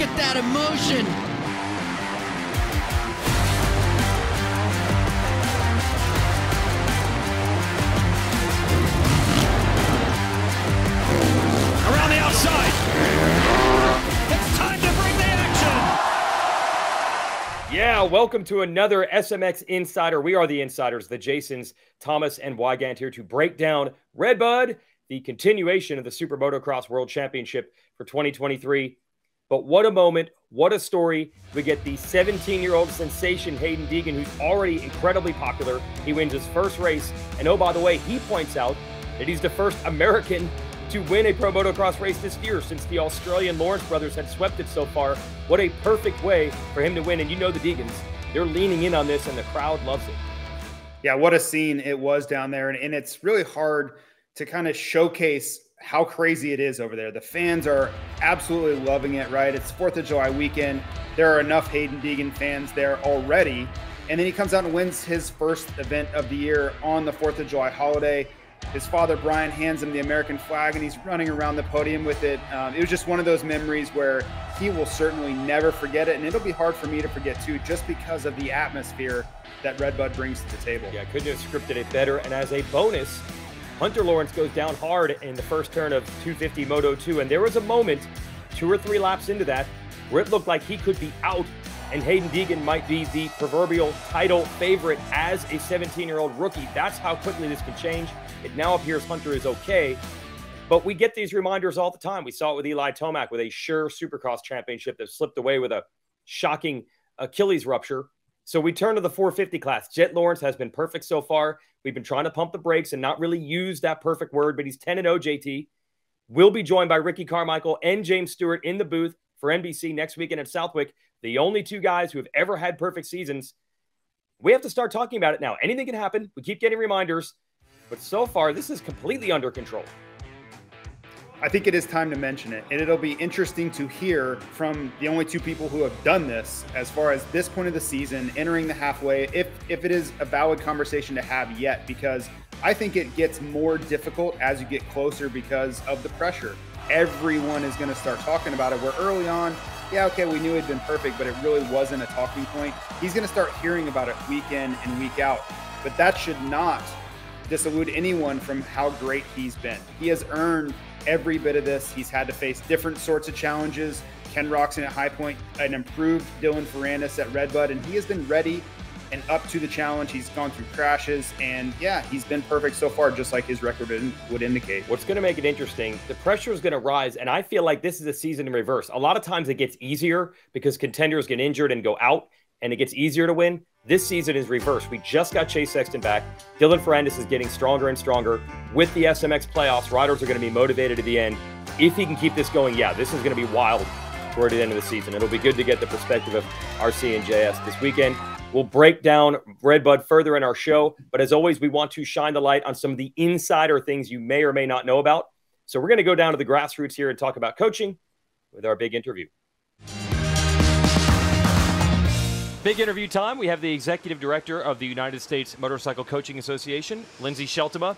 at that emotion. Around the outside. It's time to bring the action. Yeah, welcome to another SMX Insider. We are the Insiders, the Jasons, Thomas, and Wygant here to break down RedBud, the continuation of the Super Motocross World Championship for 2023. But what a moment, what a story. We get the 17-year-old sensation, Haiden Deegan, who's already incredibly popular. He wins his first race. And oh, by the way, he points out that he's the first American to win a Pro Motocross race this year since the Australian Lawrence brothers had swept it so far. What a perfect way for him to win. And you know the Deegans, they're leaning in on this and the crowd loves it. Yeah, what a scene it was down there. And it's really hard to kind of showcase how crazy it is over there. The fans are absolutely loving it, right? It's 4th of July weekend. There are enough Haiden Deegan fans there already. And then he comes out and wins his first event of the year on the 4th of July holiday. His father, Brian, hands him the American flag, and he's running around the podium with it. It was just one of those memories where he will certainly never forget it, and it'll be hard for me to forget, too, just because of the atmosphere that RedBud brings to the table. Yeah, couldn't have scripted it better. And as a bonus, Hunter Lawrence goes down hard in the first turn of 250 Moto 2, and there was a moment, 2 or 3 laps into that, where it looked like he could be out, and Haiden Deegan might be the proverbial title favorite as a 17-year-old rookie. That's how quickly this can change. It now appears Hunter is okay, but we get these reminders all the time. We saw it with Eli Tomac with a sure Supercross championship that slipped away with a shocking Achilles rupture. So we turn to the 450 class. Jett Lawrence has been perfect so far. We've been trying to pump the brakes and not really use that perfect word, but he's 10-0, JT. We'll be joined by Ricky Carmichael and James Stewart in the booth for NBC next weekend at Southwick, the only 2 guys who have ever had perfect seasons. We have to start talking about it now. Anything can happen. We keep getting reminders, but so far, this is completely under control. I think it is time to mention it, and it'll be interesting to hear from the only 2 people who have done this as far as this point of the season, entering the halfway, if it is a valid conversation to have yet, because I think it gets more difficult as you get closer because of the pressure. Everyone is going to start talking about it, where early on, yeah, okay, we knew he'd been perfect, but it really wasn't a talking point. He's going to start hearing about it week in and week out, but that should not disillude anyone from how great he's been. He has earned every bit of this. He's had to face different sorts of challenges. Ken Roxon at High Point, an improved Dylan Ferrandis at RedBud, and he has been ready and up to the challenge. He's gone through crashes, and yeah, he's been perfect so far, just like his record would indicate. What's going to make it interesting, the pressure is going to rise, and I feel like this is a season in reverse. A lot of times it gets easier because contenders get injured and go out, and it gets easier to win. This season is reverse. We just got Chase Sexton back. Dylan Ferrandis is getting stronger and stronger. With the SMX playoffs, riders are going to be motivated at the end. If he can keep this going, yeah, this is going to be wild toward the end of the season. It'll be good to get the perspective of RC and JS this weekend. We'll break down RedBud further in our show, but as always, we want to shine the light on some of the insider things you may or may not know about. So we're going to go down to the grassroots here and talk about coaching with our big interview. Big interview time. We have the executive director of the United States Motorcycle Coaching Association, Lindsey Scheltema.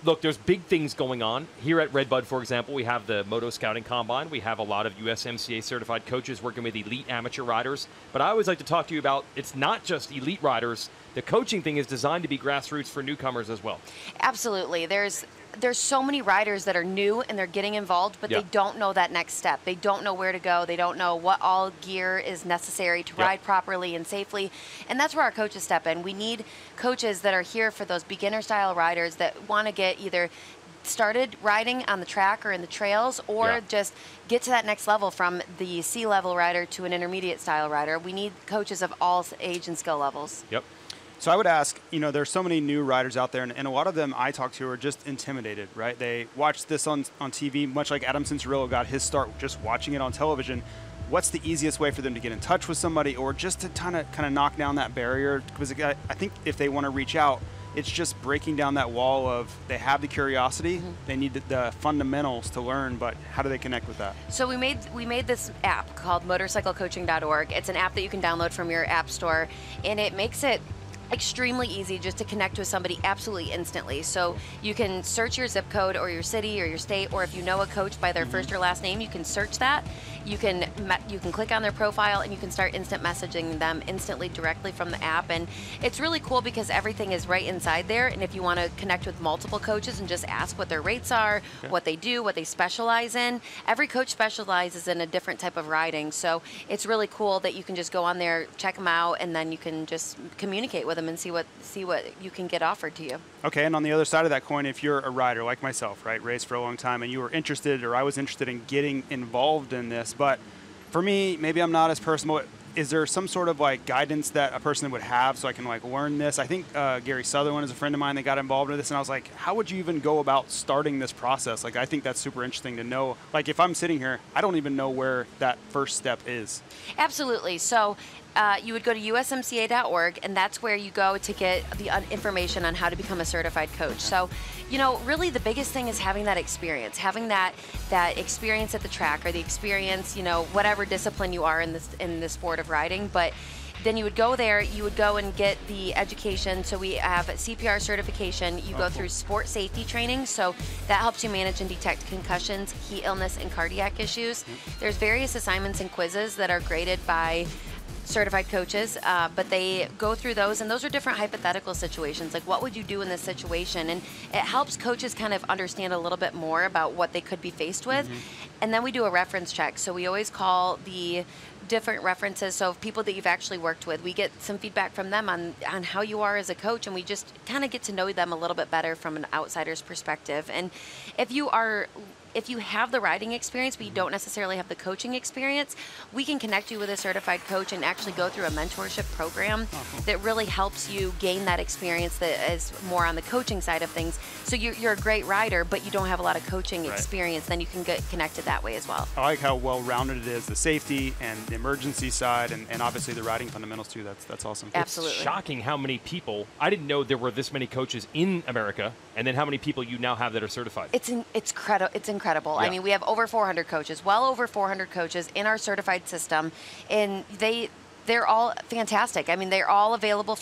Look, there's big things going on. Here at RedBud, for example, we have the Moto Scouting Combine. We have a lot of USMCA certified coaches working with elite amateur riders. But I always like to talk to you about, it's not just elite riders. The coaching thing is designed to be grassroots for newcomers as well. Absolutely. There's so many riders that are new and they're getting involved, but they don't know that next step. They don't know where to go. They don't know what all gear is necessary to ride properly and safely. And that's where our coaches step in. We need coaches that are here for those beginner style riders that want to get either started riding on the track or in the trails, or just get to that next level from the C-level rider to an intermediate style rider. We need coaches of all age and skill levels. Yep. So I would ask, you know, there's so many new riders out there, and a lot of them I talk to are just intimidated, right? They watch this on TV, much like Adam Cincerillo got his start just watching it on television. What's the easiest way for them to get in touch with somebody, or just to kind of knock down that barrier? Because I think if they want to reach out, it's just breaking down that wall of they have the curiosity, they need the fundamentals to learn, but how do they connect with that? So we made this app called motorcyclecoaching.org. It's an app that you can download from your app store, and it makes it extremely easy just to connect with somebody absolutely instantly. So you can search your zip code or your city or your state, or if you know a coach by their first or last name, you can search that You can click on their profile and you can start instant messaging them instantly directly from the app. And it's really cool because everything is right inside there. And if you want to connect with multiple coaches and just ask what their rates are, what they do, what they specialize in, every coach specializes in a different type of riding. So it's really cool that you can just go on there, check them out, and then you can just communicate with them and see what you can get offered to you. Okay, and on the other side of that coin, if you're a rider like myself, right, raced for a long time, and you were interested, or I was interested in getting involved in this, but for me, maybe I'm not as personal. Is there some sort of like guidance that a person would have so I can like learn this? I think Gary Sutherland is a friend of mine that got involved in this, and I was like, how would you even go about starting this process? Like, I think that's super interesting to know. Like, if I'm sitting here, I don't even know where that first step is. Absolutely. So you would go to usmca.org, and that's where you go to get the information on how to become a certified coach. So, you know, really the biggest thing is having that experience, having that experience at the track, or the experience, you know, whatever discipline you are in the sport of riding. But then you would go there, you would go and get the education. So we have CPR certification. You go through sport safety training. So that helps you manage and detect concussions, heat illness, and cardiac issues. There's various assignments and quizzes that are graded by certified coaches, but they go through those, and those are different hypothetical situations, like what would you do in this situation, and it helps coaches kind of understand a little bit more about what they could be faced with. And then we do a reference check, so we always call the different references, so people that you've actually worked with, we get some feedback from them on how you are as a coach, and we just kind of get to know them a little bit better from an outsider's perspective. And if you have the riding experience, but you don't necessarily have the coaching experience, we can connect you with a certified coach and actually go through a mentorship program that really helps you gain that experience that is more on the coaching side of things. So you're a great rider, but you don't have a lot of coaching experience, then you can get connected that way as well. I like how well-rounded it is, the safety and the emergency side, and obviously the riding fundamentals too. That's awesome. Absolutely. It's shocking how many people, I didn't know there were this many coaches in America, and then how many people you now have that are certified. It's incredible. Yeah. I mean, we have over 400 coaches, well over 400 coaches in our certified system, and they're all fantastic. I mean, they're all available,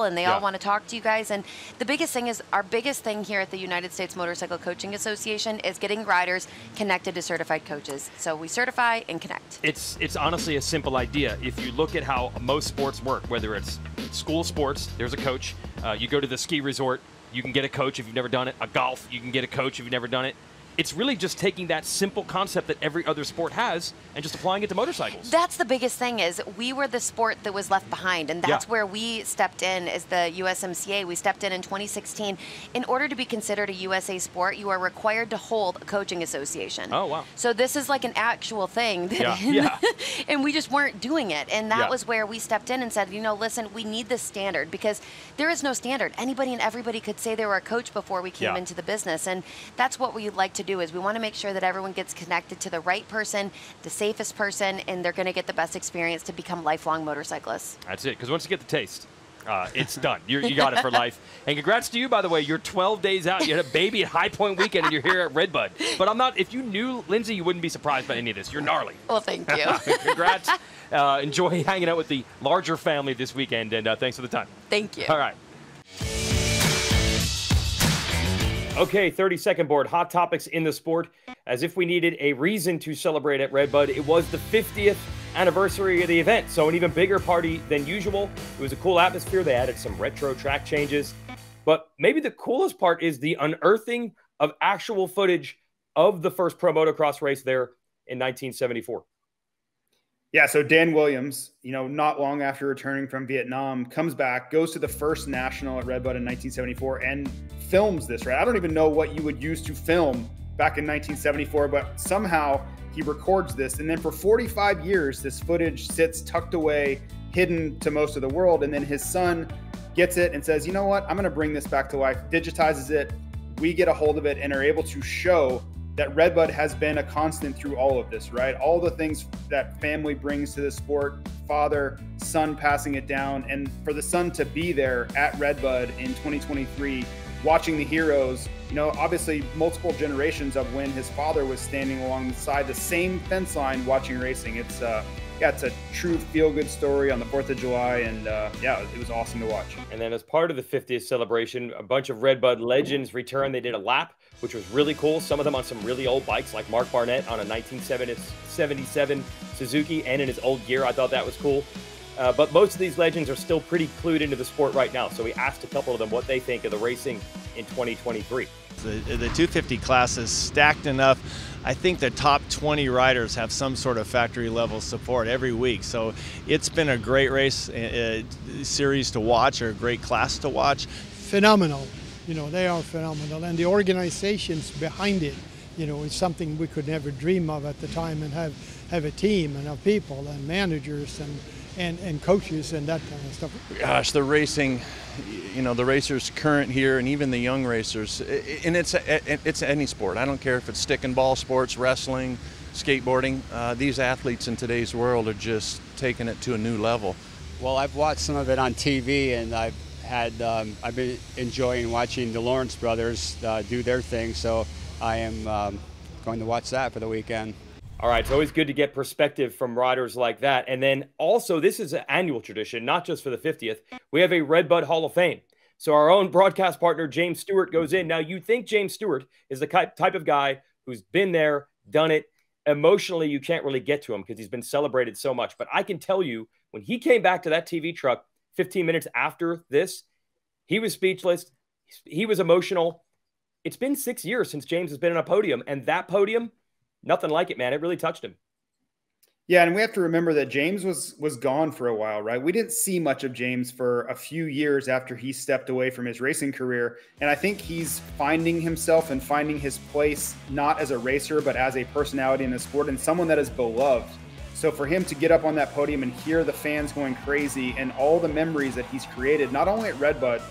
and they all want to talk to you guys. And the biggest thing is, our biggest thing here at the United States Motorcycle Coaching Association is getting riders connected to certified coaches. So we certify and connect. It's honestly a simple idea. If you look at how most sports work, whether it's school sports, there's a coach. You go to the ski resort, you can get a coach if you've never done it. A golf, you can get a coach if you've never done it. It's really just taking that simple concept that every other sport has and just applying it to motorcycles. That's the biggest thing, is we were the sport that was left behind, and that's where we stepped in as the USMCA. We stepped in 2016. In order to be considered a USA sport, you are required to hold a coaching association. Oh, wow. So this is like an actual thing. And we just weren't doing it. And that was where we stepped in and said, you know, listen, we need this standard, because there is no standard. Anybody and everybody could say they were a coach before we came into the business. And that's what we like to do, is we want to make sure that everyone gets connected to the right person, the safest person, and they're going to get the best experience to become lifelong motorcyclists. That's it, because once you get the taste, it's done. You got it for life. And congrats to you, by the way. You're 12 days out. You had a baby at High Point Weekend, and you're here at RedBud. But if you knew Lindsey, you wouldn't be surprised by any of this. You're gnarly. Well, thank you. Congrats. Enjoy hanging out with the larger family this weekend, and thanks for the time. Thank you. All right. Okay, 30-second board. Hot topics in the sport. As if we needed a reason to celebrate at RedBud, it was the 50th anniversary of the event, so an even bigger party than usual. It was a cool atmosphere. They added some retro track changes. But maybe the coolest part is the unearthing of actual footage of the first Pro Motocross race there in 1974. Yeah, so Dan Williams, you know, not long after returning from Vietnam, comes back, goes to the first national at RedBud in 1974, and films this, right? I don't even know what you would use to film back in 1974, but somehow he records this. And then for 45 years, this footage sits tucked away, hidden to most of the world. And then his son gets it and says, you know what? I'm going to bring this back to life, digitizes it. We get a hold of it and are able to show that RedBud has been a constant through all of this, right? All the things that family brings to the sport, father, son passing it down, and for the son to be there at RedBud in 2023, watching the heroes, you know, obviously multiple generations of when his father was standing alongside the same fence line watching racing. It's yeah, it's a true feel-good story on the 4th of July, and yeah, it was awesome to watch. And then as part of the 50th celebration, a bunch of RedBud legends returned. They did a lap, which was really cool. Some of them on some really old bikes, like Mark Barnett on a 1977 Suzuki and in his old gear. I thought that was cool. But most of these legends are still pretty clued into the sport right now. So we asked a couple of them what they think of the racing in 2023. The 250 class is stacked enough. I think the top 20 riders have some sort of factory level support every week. So it's been a great race series to watch, or a great class to watch. Phenomenal. You know, they are phenomenal. And the organizations behind it, you know, is something we could never dream of at the time, and have a team and have people and managers and coaches and that kind of stuff. Gosh, the racing, you know, the racers current here and even the young racers, and it's any sport. I don't care if it's stick and ball sports, wrestling, skateboarding. These athletes in today's world are just taking it to a new level. Well, I've watched some of it on TV, and I've been enjoying watching the Lawrence brothers do their thing, so I am going to watch that for the weekend. All right, it's always good to get perspective from riders like that. And then also, this is an annual tradition, not just for the 50th. We have a RedBud Hall of Fame. So our own broadcast partner, James Stewart, goes in. Now, you'd think James Stewart is the type of guy who's been there, done it. Emotionally, you can't really get to him because he's been celebrated so much. But I can tell you, when he came back to that TV truck 15 minutes after this, he was speechless. He was emotional. It's been 6 years since James has been on a podium, and that podium, nothing like it, man. It really touched him. Yeah, and we have to remember that James was gone for a while, right? We didn't see much of James for a few years after he stepped away from his racing career. And I think he's finding himself and finding his place, not as a racer, but as a personality in the sport and someone that is beloved. So for him to get up on that podium and hear the fans going crazy and all the memories that he's created, not only at RedBud,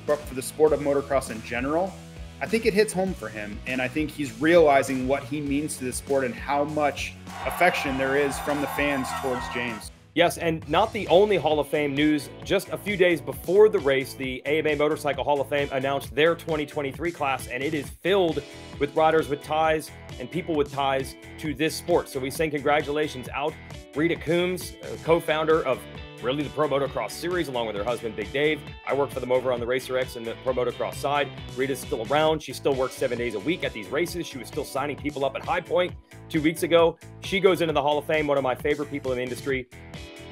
but for the sport of motocross in general, I think it hits home for him. And I think he's realizing what he means to the sport and how much affection there is from the fans towards James. Yes, and not the only Hall of Fame news. Just a few days before the race, the AMA Motorcycle Hall of Fame announced their 2023 class, and it is filled with riders with ties and people with ties to this sport. So we send congratulations out. Rita Coombs, co-founder of really the Pro Motocross series, along with her husband, Big Dave. I work for them over on the Racer X and the Pro Motocross side. Rita's still around. She still works 7 days a week at these races. She was still signing people up at High Point 2 weeks ago. She goes into the Hall of Fame, one of my favorite people in the industry.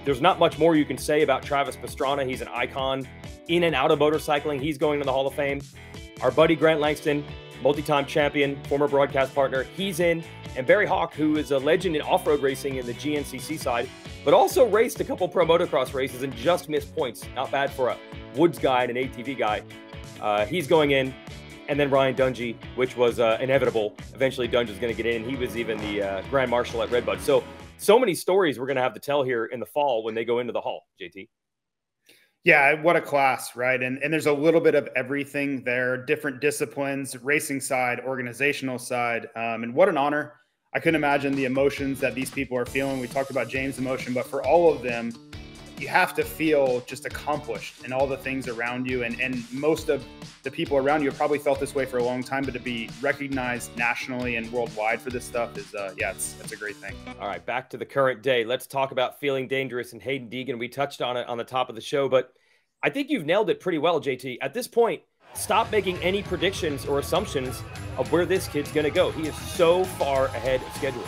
There's not much more you can say about Travis Pastrana. He's an icon in and out of motorcycling. He's going to the Hall of Fame. Our buddy Grant Langston, multi-time champion, former broadcast partner, he's in. And Barry Hawk, who is a legend in off-road racing in the GNCC side, but also raced a couple Pro Motocross races and just missed points. Not bad for a Woods guy and an ATV guy. He's going in. And then Ryan Dungey, which was inevitable. Eventually, Dunge was going to get in. He was even the Grand Marshal at RedBud. So many stories we're going to have to tell here in the fall when they go into the Hall, JT. Yeah, what a class, right? And there's a little bit of everything there, different disciplines, racing side, organizational side. And what an honor. I couldn't imagine the emotions that these people are feeling. We talked about James' emotion, but for all of them, you have to feel just accomplished in all the things around you. And most of the people around you have probably felt this way for a long time, but to be recognized nationally and worldwide for this stuff is, yeah, it's a great thing. All right, back to the current day. Let's talk about Feeling Dangerous and Haiden Deegan. We touched on it on the top of the show, but I think you've nailed it pretty well, JT. At this point, stop making any predictions or assumptions of where this kid's going to go. He is so far ahead of schedule.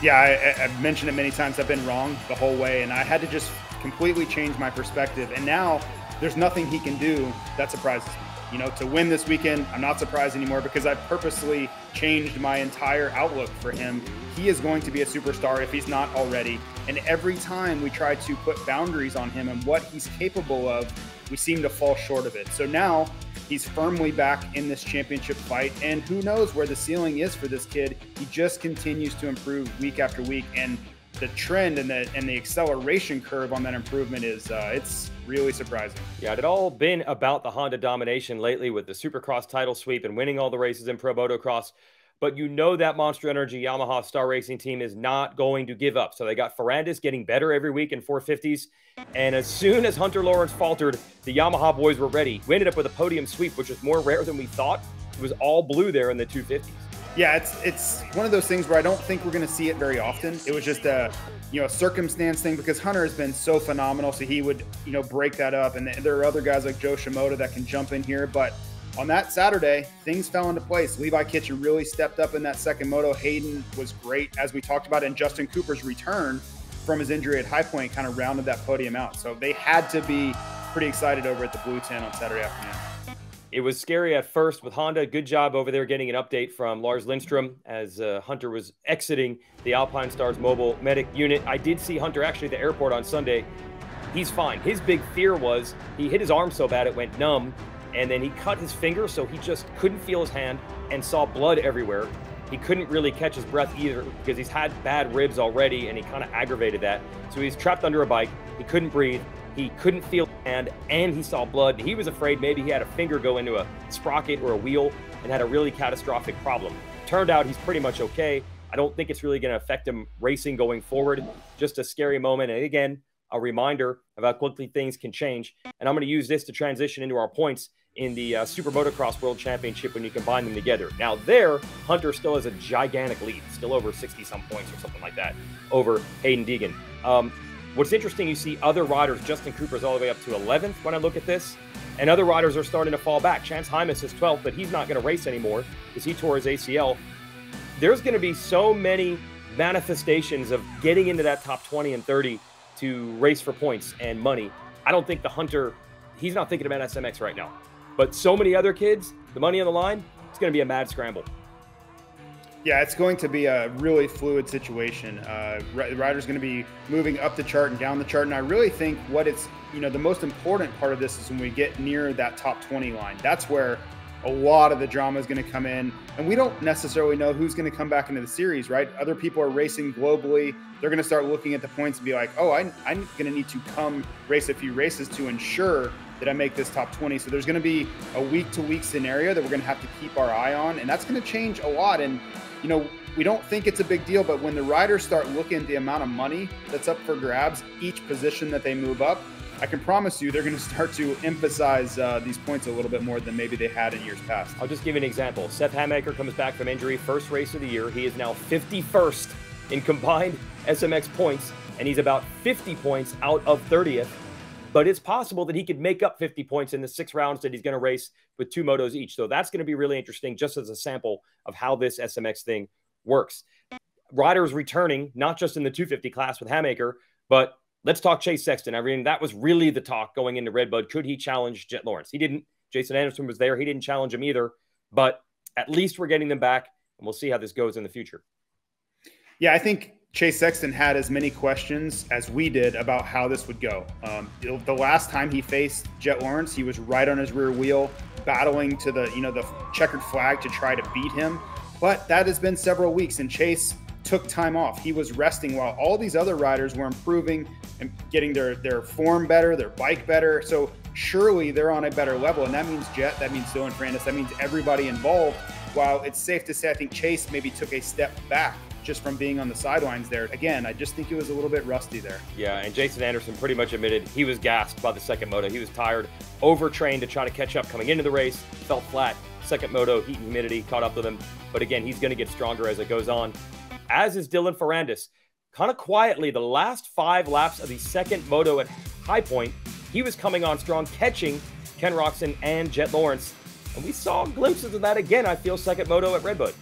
Yeah, I've mentioned it many times. I've been wrong the whole way, and I had to just completely change my perspective. And now there's nothing he can do that surprises me. You know, to win this weekend, I'm not surprised anymore because I purposely changed my entire outlook for him. He is going to be a superstar if he's not already. And every time we try to put boundaries on him and what he's capable of, we seem to fall short of it. So now he's firmly back in this championship fight, and who knows where the ceiling is for this kid. He just continues to improve week after week, and the trend and the acceleration curve on that improvement is it's really surprising. Yeah, it had all been about the Honda domination lately with the Supercross title sweep and winning all the races in Pro Motocross. But you know that Monster Energy Yamaha Star Racing team is not going to give up. So they got Ferrandis getting better every week in 450s. And as soon as Hunter Lawrence faltered, the Yamaha boys were ready. We ended up with a podium sweep, which is more rare than we thought. It was all blue there in the 250s. Yeah, it's one of those things where I don't think we're going to see it very often. It was just a circumstance thing because Hunter has been so phenomenal, so he would break that up. And there are other guys like Joe Shimoda that can jump in here, but on that Saturday, things fell into place. Levi Kitchen really stepped up in that second moto. Haiden was great, as we talked about, and Justin Cooper's return from his injury at High Point kind of rounded that podium out. So they had to be pretty excited over at the Blue Tent on Saturday afternoon. It was scary at first with Honda. Good job over there getting an update from Lars Lindstrom as Hunter was exiting the Alpine Stars mobile medic unit. I did see Hunter actually at the airport on Sunday. He's fine. His big fear was he hit his arm so bad it went numb, and then he cut his finger, so he just couldn't feel his hand and saw blood everywhere. He couldn't really catch his breath either because he's had bad ribs already, and he kind of aggravated that. So he's trapped under a bike. He couldn't breathe. He couldn't feel his hand, and he saw blood. He was afraid maybe he had a finger go into a sprocket or a wheel and had a really catastrophic problem. Turned out he's pretty much okay. I don't think it's really going to affect him racing going forward. Just a scary moment. And again, a reminder of how quickly things can change. And I'm going to use this to transition into our points in the Super Motocross World Championship when you combine them together. Now there, Hunter still has a gigantic lead, still over 60-some points or something like that, over Haiden Deegan. What's interesting, you see other riders, Justin Cooper's all the way up to 11th when I look at this, and other riders are starting to fall back. Chance Hymas is 12th, but he's not going to race anymore because he tore his ACL. There's going to be so many manifestations of getting into that top 20 and 30 to race for points and money. I don't think the Hunter, he's not thinking about SMX right now. But so many other kids, the money on the line, it's going to be a mad scramble. Yeah, it's going to be a really fluid situation. The rider's going to be moving up the chart and down the chart. And I really think what it's, the most important part of this is when we get near that top 20 line. That's where a lot of the drama is going to come in. And we don't necessarily know who's going to come back into the series, right? Other people are racing globally. They're going to start looking at the points and be like, oh, I'm going to need to come race a few races to ensure that I make this top 20. So there's going to be a week-to-week scenario that we're going to have to keep our eye on. And that's going to change a lot. And we don't think it's a big deal, but when the riders start looking at the amount of money that's up for grabs, each position that they move up, I can promise you they're going to start to emphasize these points a little bit more than maybe they had in years past. I'll just give you an example. Seth Hamaker comes back from injury, first race of the year. He is now 51st in combined SMX points, and he's about 50 points out of 30th. But it's possible that he could make up 50 points in the 6 rounds that he's going to race with 2 motos each. So that's going to be really interesting just as a sample of how this SMX thing works. Riders returning, not just in the 250 class with Hamaker, but let's talk Chase Sexton. I mean, that was really the talk going into RedBud. Could he challenge Jett Lawrence? He didn't. Jason Anderson was there. He didn't challenge him either. But at least we're getting them back, and we'll see how this goes in the future. Yeah, I think Chase Sexton had as many questions as we did about how this would go. The last time he faced Jett Lawrence, he was right on his rear wheel, battling to the checkered flag to try to beat him. But that has been several weeks, and Chase took time off. He was resting while all these other riders were improving and getting their form better, their bike better. So surely they're on a better level, and that means Jett, that means Dylan Ferrandis, that means everybody involved. While it's safe to say I think Chase maybe took a step back just from being on the sidelines there. Again, I just think it was a little bit rusty there. Yeah, and Jason Anderson pretty much admitted he was gassed by the second moto. He was tired, overtrained to try to catch up coming into the race, felt flat. Second moto, heat and humidity caught up with him. But again, he's going to get stronger as it goes on, as is Dylan Ferrandis. Kind of quietly, the last 5 laps of the second moto at High Point, he was coming on strong, catching Ken Roczen and Jett Lawrence. And we saw glimpses of that again, I feel, second moto at RedBud.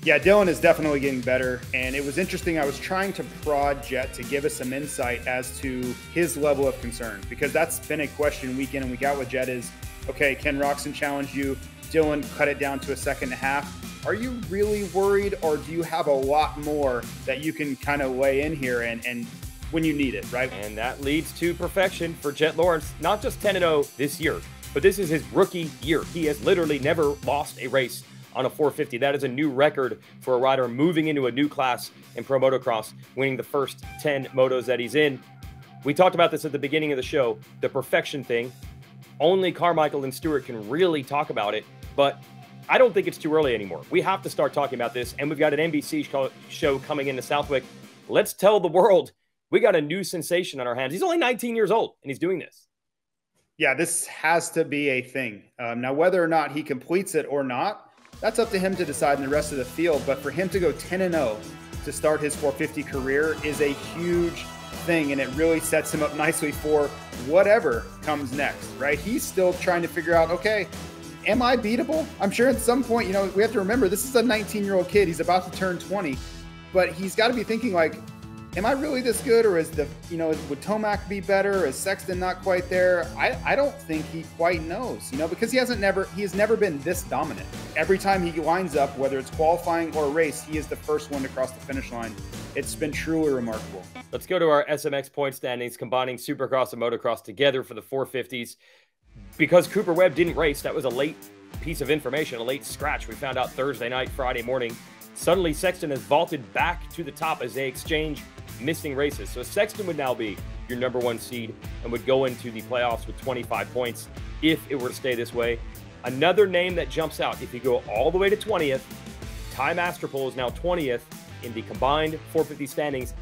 Yeah, Dylan is definitely getting better, and it was interesting. I was trying to prod Jett to give us some insight as to his level of concern, because that's been a question week in and week out with Jett is, okay, Ken Roczen challenged you, Dylan cut it down to a 2.5. Are you really worried, or do you have a lot more that you can kind of lay in here and when you need it, right? And that leads to perfection for Jett Lawrence, not just 10-0 this year, but this is his rookie year. He has literally never lost a race on a 450. That is a new record for a rider moving into a new class in Pro Motocross, winning the first 10 motos that he's in. We talked about this at the beginning of the show, the perfection thing. Only Carmichael and Stewart can really talk about it, but I don't think it's too early anymore. We have to start talking about this, and we've got an NBC show coming into Southwick. Let's tell the world we got a new sensation on our hands. He's only 19 years old, and he's doing this. Yeah, this has to be a thing. Now, whether or not he completes it or not, That's up to him to decide in the rest of the field. But for him to go 10-0 to start his 450 career is a huge thing, and it really sets him up nicely for whatever comes next, right? He's still trying to figure out, okay, am I beatable? I'm sure at some point, you know, we have to remember this is a 19-year-old kid. He's about to turn 20, but he's got to be thinking like, am I really this good? Or is the, you know, would Tomac be better? Is Sexton not quite there? I don't think he quite knows, you know, because he has never been this dominant. Every time he lines up, whether it's qualifying or a race, he is the first one to cross the finish line. It's been truly remarkable. Let's go to our SMX point standings, combining Supercross and Motocross together for the 450s. Because Cooper Webb didn't race, that was a late piece of information, a late scratch. We found out Thursday night, Friday morning. Suddenly, Sexton has vaulted back to the top as they exchange missing races. So Sexton would now be your #1 seed and would go into the playoffs with 25 points if it were to stay this way. Another name that jumps out, if you go all the way to 20th, Ty Masterpool is now 20th in the combined 450 standings,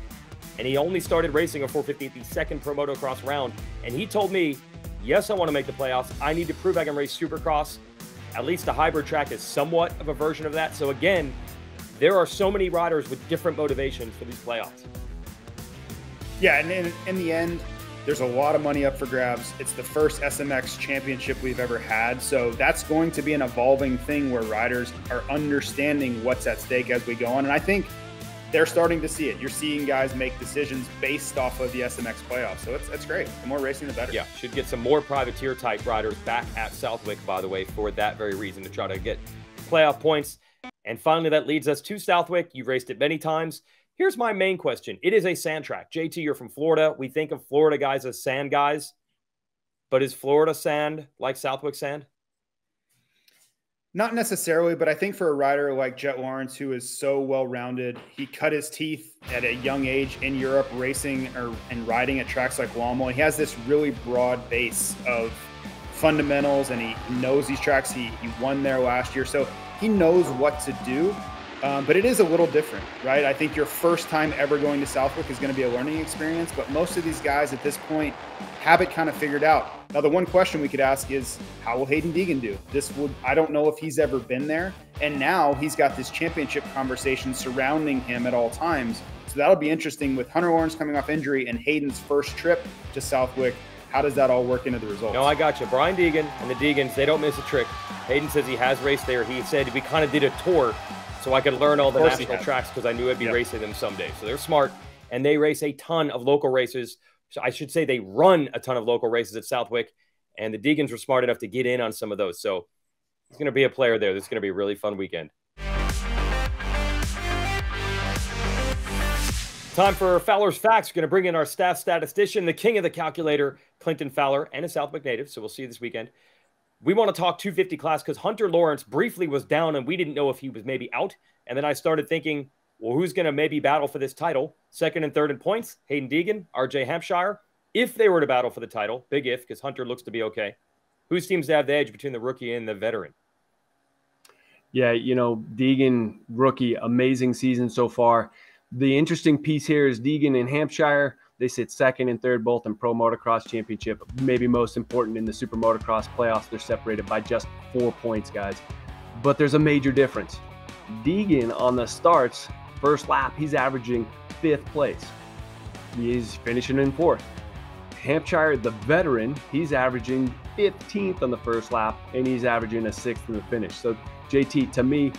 and he only started racing a 450 at the second Pro Motocross round. And he told me, yes, I want to make the playoffs. I need to prove I can race Supercross. At least the hybrid track is somewhat of a version of that. So again, there are so many riders with different motivations for these playoffs. Yeah, and in the end, there's a lot of money up for grabs. It's the first SMX championship we've ever had. So that's going to be an evolving thing where riders are understanding what's at stake as we go on. And I think they're starting to see it. You're seeing guys make decisions based off of the SMX playoffs. So it's great. The more racing, the better. Yeah, should get some more privateer type riders back at Southwick, by the way, for that very reason, to try to get playoff points. And finally, that leads us to Southwick. You've raced it many times. Here's my main question. It is a sand track. JT, you're from Florida. We think of Florida guys as sand guys. But is Florida sand like Southwick sand? Not necessarily, but I think for a rider like Jett Lawrence, who is so well-rounded, he cut his teeth at a young age in Europe racing and riding at tracks like Lommel. He has this really broad base of fundamentals, and he knows these tracks. He won there last year, so he knows what to do. But it is a little different, right? I think your first time ever going to Southwick is going to be a learning experience, but most of these guys at this point have it kind of figured out. Now, the one question we could ask is, how will Haiden Deegan do? I don't know if he's ever been there, and now he's got this championship conversation surrounding him at all times. So that'll be interesting with Hunter Lawrence coming off injury and Hayden's first trip to Southwick. How does that all work into the results? No, I got you. Brian Deegan and the Deegans, they don't miss a trick. Hayden says he has raced there. He said we kind of did a tour so I could learn all the national tracks because I knew I'd be racing them someday. So they're smart, and they race a ton of local races. So I should say they run a ton of local races at Southwick, and the Deegans were smart enough to get in on some of those. So he's going to be a player there. This is going to be a really fun weekend. Time for Fowlers Facts. We're going to bring in our staff statistician, the king of the calculator, Clinton Fowler, and a Southwick native. So we'll see you this weekend. We want to talk 250 class because Hunter Lawrence briefly was down and we didn't know if he was maybe out. And then I started thinking, well, who's going to maybe battle for this title? Second and third in points, Haiden Deegan, RJ Hampshire. If they were to battle for the title, big if, because Hunter looks to be okay. Who seems to have the edge between the rookie and the veteran? Yeah, you know, Deegan, rookie, amazing season so far. The interesting piece here is Deegan and Hampshire. They sit second and third both in Pro Motocross Championship. Maybe most important in the Super Motocross playoffs, they're separated by just 4 points, guys. But there's a major difference. Deegan on the starts, first lap, he's averaging 5th place. He's finishing in 4th. Hampshire, the veteran, he's averaging 15th on the first lap, and he's averaging a 6th in the finish. So JT, to me,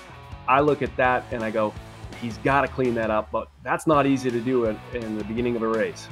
I look at that and I go, he's got to clean that up, but that's not easy to do in the beginning of a race.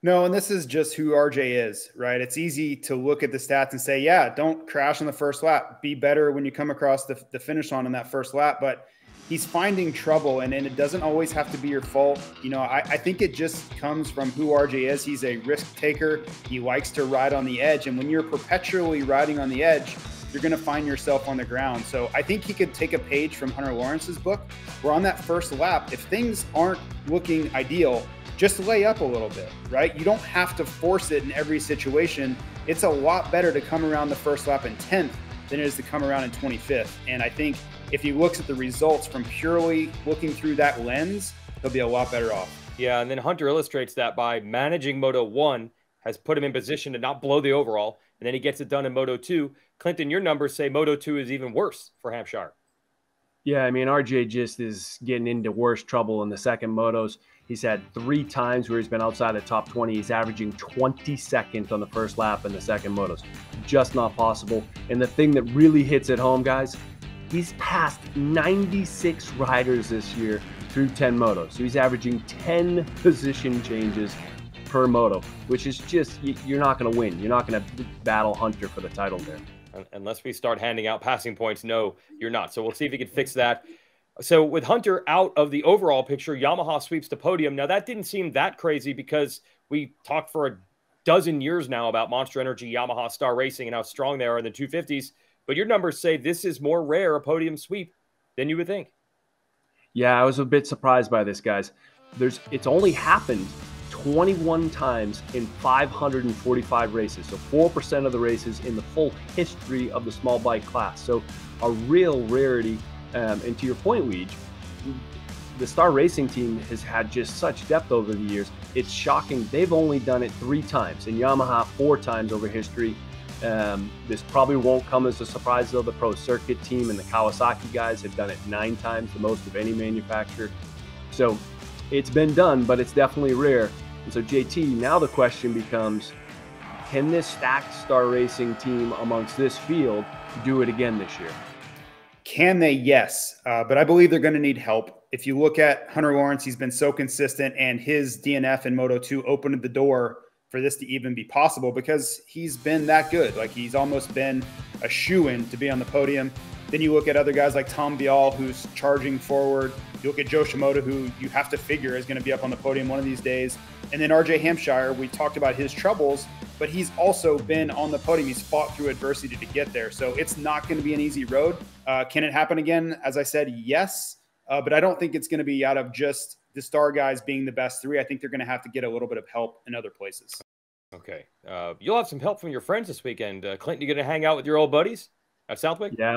No, and this is just who RJ is, right? It's easy to look at the stats and say, yeah, don't crash on the first lap. Be better when you come across the finish line in that first lap. But he's finding trouble, and it doesn't always have to be your fault. You know, I think it just comes from who RJ is. He's a risk taker. He likes to ride on the edge. And when you're perpetually riding on the edge, you're going to find yourself on the ground. So I think he could take a page from Hunter Lawrence's book, where on that first lap, if things aren't looking ideal, just lay up a little bit, right? You don't have to force it in every situation. It's a lot better to come around the first lap in 10th than it is to come around in 25th. And I think if he looks at the results from purely looking through that lens, he'll be a lot better off. Yeah, and then Hunter illustrates that by managing Moto 1 has put him in position to not blow the overall, and then he gets it done in Moto 2. Clinton, your numbers say Moto 2 is even worse for Hampshire. Yeah, I mean, RJ just is getting into worse trouble in the second motos. He's had 3 times where he's been outside the top 20. He's averaging 22nd on the first lap in the second motos. Just not possible. And the thing that really hits at home, guys, he's passed 96 riders this year through 10 motos. So he's averaging 10 position changes per moto, which is just, you're not going to win. You're not going to battle Hunter for the title there. Unless we start handing out passing points, no, you're not. So we'll see if he can fix that. So with Hunter out of the overall picture, Yamaha sweeps the podium. Now, that didn't seem that crazy because we talked for a dozen years now about Monster Energy, Yamaha Star Racing, and how strong they are in the 250s. But your numbers say this is more rare a podium sweep than you would think. Yeah, I was a bit surprised by this, guys. It's only happened 21 times in 545 races. So 4% of the races in the full history of the small bike class. So a real rarity. And to your point, Weege, the Star Racing team has had just such depth over the years. It's shocking. They've only done it 3 times, and Yamaha 4 times over history. This probably won't come as a surprise, though. The Pro Circuit team and the Kawasaki guys have done it 9 times, the most of any manufacturer. So it's been done, but it's definitely rare. And so, JT, now the question becomes, can this stacked Star Racing team amongst this field do it again this year? Can they? Yes. But I believe they're going to need help. If you look at Hunter Lawrence, he's been so consistent, and his DNF in Moto2 opened the door for this to even be possible because he's been that good. Like, he's almost been a shoo-in to be on the podium. Then you look at other guys like Tom Vial, who's charging forward. You look at Joe Shimoda, who you have to figure is going to be up on the podium one of these days. And then RJ Hampshire, we talked about his troubles, but he's also been on the podium. He's fought through adversity to get there. So it's not going to be an easy road. Can it happen again? As I said, yes. But I don't think it's going to be out of just the Star guys being the best 3. I think they're going to have to get a little bit of help in other places. Okay. You'll have some help from your friends this weekend. Clinton, you going to hang out with your old buddies at Southwick? Yeah,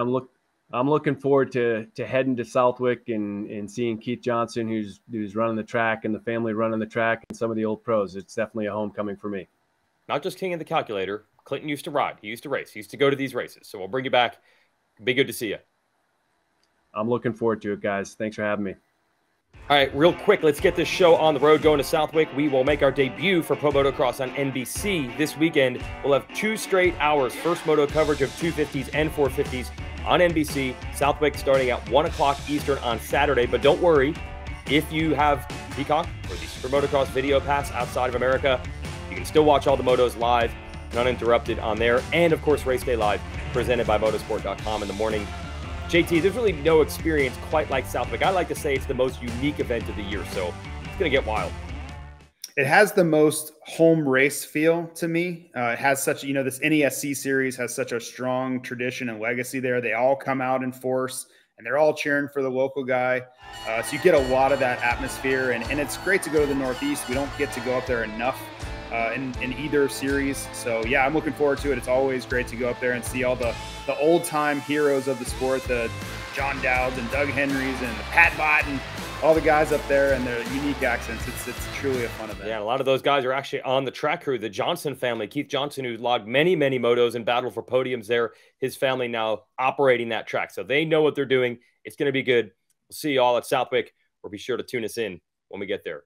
I'm looking forward to heading to Southwick and seeing Keith Johnson, who's running the track, and the family running the track, and some of the old pros. It's definitely a homecoming for me. Not just king of the calculator. Clinton used to ride. He used to race. He used to go to these races. So we'll bring you back. Be good to see you. I'm looking forward to it, guys. Thanks for having me. All right, real quick, let's get this show on the road going to Southwick. We will make our debut for Pro Motocross on NBC this weekend. We'll have 2 straight hours, first moto coverage of 250s and 450s on NBC. Southwick starting at 1 o'clock Eastern on Saturday. But don't worry, if you have Peacock or the Super Motocross Video Pass outside of America, you can still watch all the motos live and uninterrupted on there. And, of course, Race Day Live, presented by motorsport.com in the morning. JT, there's really no experience quite like Southwick. I like to say it's the most unique event of the year, so it's going to get wild. It has the most home race feel to me. It has such, this NESC series has such a strong tradition and legacy there. They all come out in force, and they're all cheering for the local guy. So you get a lot of that atmosphere, and it's great to go to the Northeast. We don't get to go up there enough in either series. So, yeah, I'm looking forward to it. It's always great to go up there and see all the old-time heroes of the sport, the John Dowds and Doug Henrys and the Pat Bott and all the guys up there and their unique accents. It's truly a fun event. Yeah, a lot of those guys are actually on the track crew. The Johnson family, Keith Johnson, who logged many, many motos and battled for podiums there, his family now operating that track. So they know what they're doing. It's going to be good. We'll see you all at Southwick, or be sure to tune us in when we get there.